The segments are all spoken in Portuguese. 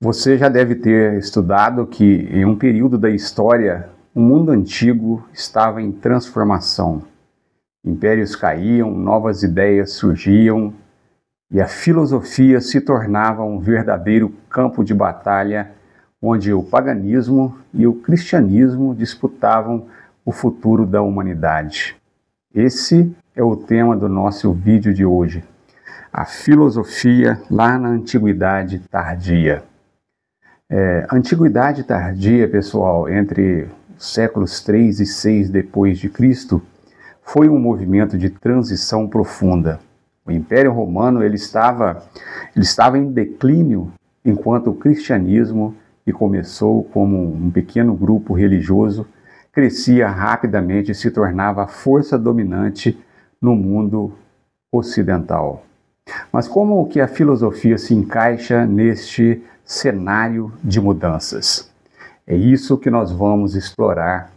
Você já deve ter estudado que em um período da história, o mundo antigo estava em transformação. Impérios caíam, novas ideias surgiam e a filosofia se tornava um verdadeiro campo de batalha onde o paganismo e o cristianismo disputavam o futuro da humanidade. Esse é o tema do nosso vídeo de hoje, a filosofia lá na Antiguidade Tardia. Antiguidade Tardia, pessoal, entre os séculos 3 e 6 depois de Cristo, foi um movimento de transição profunda. O Império Romano ele estava em declínio, enquanto o cristianismo, que começou como um pequeno grupo religioso, crescia rapidamente e se tornava a força dominante no mundo ocidental. Mas como que a filosofia se encaixa neste cenário de mudanças? É isso que nós vamos explorar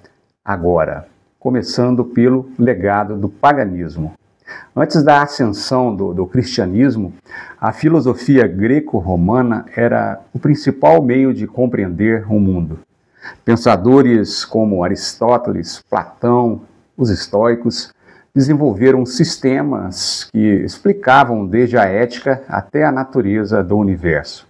agora, começando pelo legado do paganismo. Antes da ascensão do cristianismo, a filosofia greco-romana era o principal meio de compreender o mundo. Pensadores como Aristóteles, Platão, os estoicos, desenvolveram sistemas que explicavam desde a ética até a natureza do universo.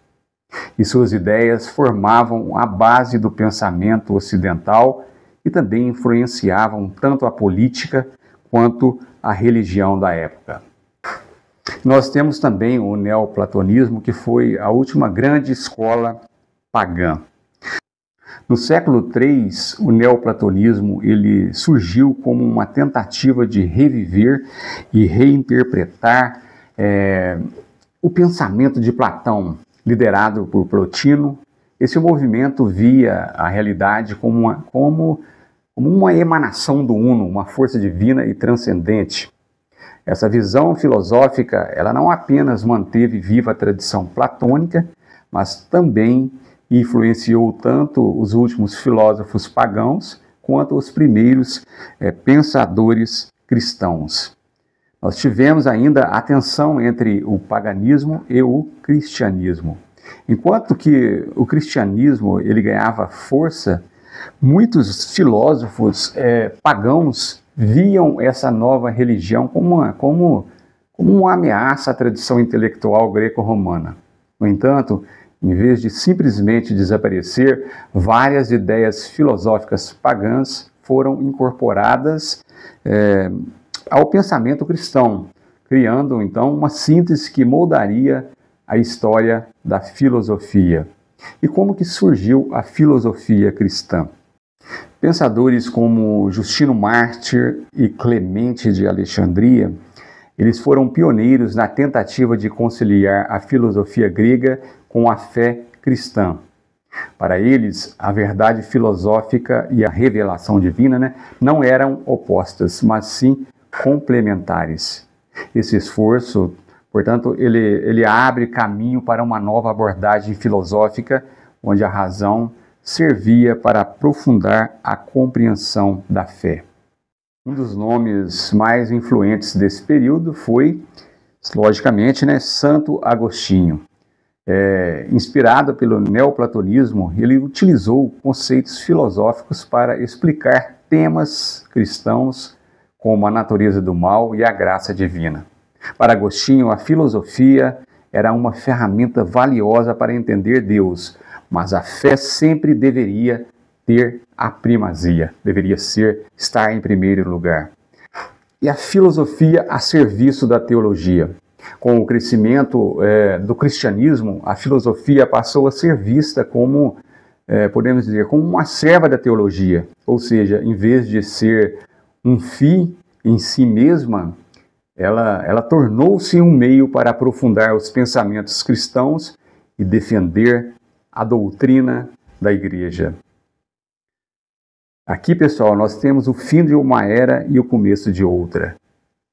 E suas ideias formavam a base do pensamento ocidental e também influenciavam tanto a política quanto a religião da época. Nós temos também o neoplatonismo, que foi a última grande escola pagã. No século III, o neoplatonismo ele surgiu como uma tentativa de reviver e reinterpretar o pensamento de Platão, liderado por Plotino. Esse movimento via a realidade como uma emanação do Uno, uma força divina e transcendente. Essa visão filosófica ela não apenas manteve viva a tradição platônica, mas também influenciou tanto os últimos filósofos pagãos quanto os primeiros pensadores cristãos. Nós tivemos ainda a tensão entre o paganismo e o cristianismo. Enquanto que o cristianismo ele ganhava força, muitos filósofos pagãos viam essa nova religião como uma ameaça à tradição intelectual greco-romana. No entanto, em vez de simplesmente desaparecer, várias ideias filosóficas pagãs foram incorporadas ao pensamento cristão, criando então uma síntese que moldaria a história da filosofia. E como que surgiu a filosofia cristã? Pensadores como Justino Mártir e Clemente de Alexandria, eles foram pioneiros na tentativa de conciliar a filosofia grega com a fé cristã. Para eles, a verdade filosófica e a revelação divina não eram opostas, mas sim complementares. Esse esforço, portanto, ele abre caminho para uma nova abordagem filosófica, onde a razão servia para aprofundar a compreensão da fé. Um dos nomes mais influentes desse período foi, logicamente, Santo Agostinho. Inspirado pelo neoplatonismo, ele utilizou conceitos filosóficos para explicar temas cristãos como a natureza do mal e a graça divina. Para Agostinho, a filosofia era uma ferramenta valiosa para entender Deus, mas a fé sempre deveria ter a primazia, deveria estar em primeiro lugar. E a filosofia a serviço da teologia. Com o crescimento do cristianismo, a filosofia passou a ser vista como, podemos dizer, como uma serva da teologia. Ou seja, em vez de ser um fim em si mesma, ela tornou-se um meio para aprofundar os pensamentos cristãos e defender a doutrina da igreja. Aqui, pessoal, nós temos o fim de uma era e o começo de outra,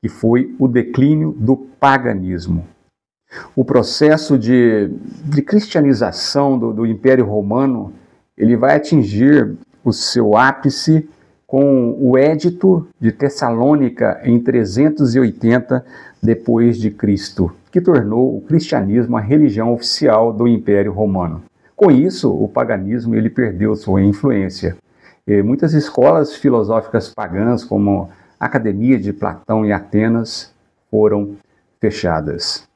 que foi o declínio do paganismo. O processo de cristianização do Império Romano, ele vai atingir o seu ápice com o Édito de Tessalônica em 380 depois de Cristo, que tornou o cristianismo a religião oficial do Império Romano. Com isso, o paganismo ele perdeu sua influência. E muitas escolas filosóficas pagãs, como a Academia de Platão em Atenas, foram fechadas.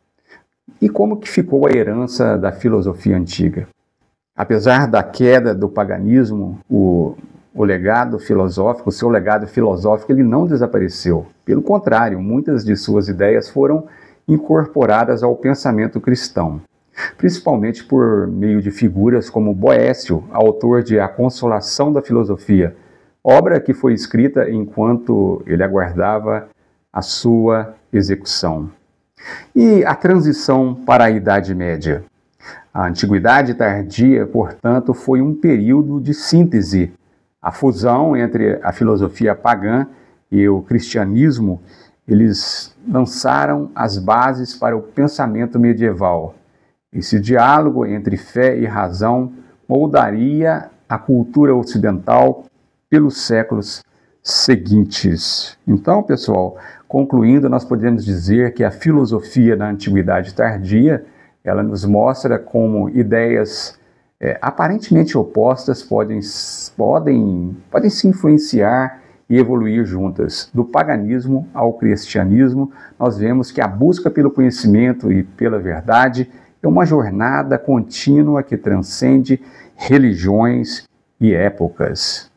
E como que ficou a herança da filosofia antiga? Apesar da queda do paganismo, o legado filosófico, o seu legado filosófico, ele não desapareceu. Pelo contrário, muitas de suas ideias foram incorporadas ao pensamento cristão, principalmente por meio de figuras como Boécio, autor de A Consolação da Filosofia, obra que foi escrita enquanto ele aguardava a sua execução. E a transição para a Idade Média? A Antiguidade Tardia, portanto, foi um período de síntese. A fusão entre a filosofia pagã e o cristianismo, eles lançaram as bases para o pensamento medieval. Esse diálogo entre fé e razão moldaria a cultura ocidental pelos séculos seguintes. Então, pessoal, concluindo, nós podemos dizer que a filosofia na Antiguidade Tardia, ela nos mostra como ideias aparentemente opostas podem se influenciar e evoluir juntas. Do paganismo ao cristianismo, nós vemos que a busca pelo conhecimento e pela verdade é uma jornada contínua que transcende religiões e épocas.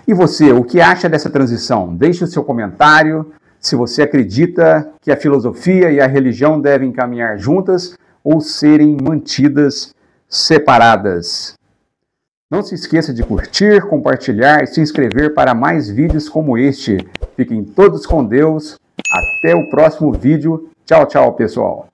E você, o que acha dessa transição? Deixe o seu comentário. Se você acredita que a filosofia e a religião devem caminhar juntas ou serem mantidas separadas. Não se esqueça de curtir, compartilhar e se inscrever para mais vídeos como este. Fiquem todos com Deus. Até o próximo vídeo. Tchau, tchau, pessoal.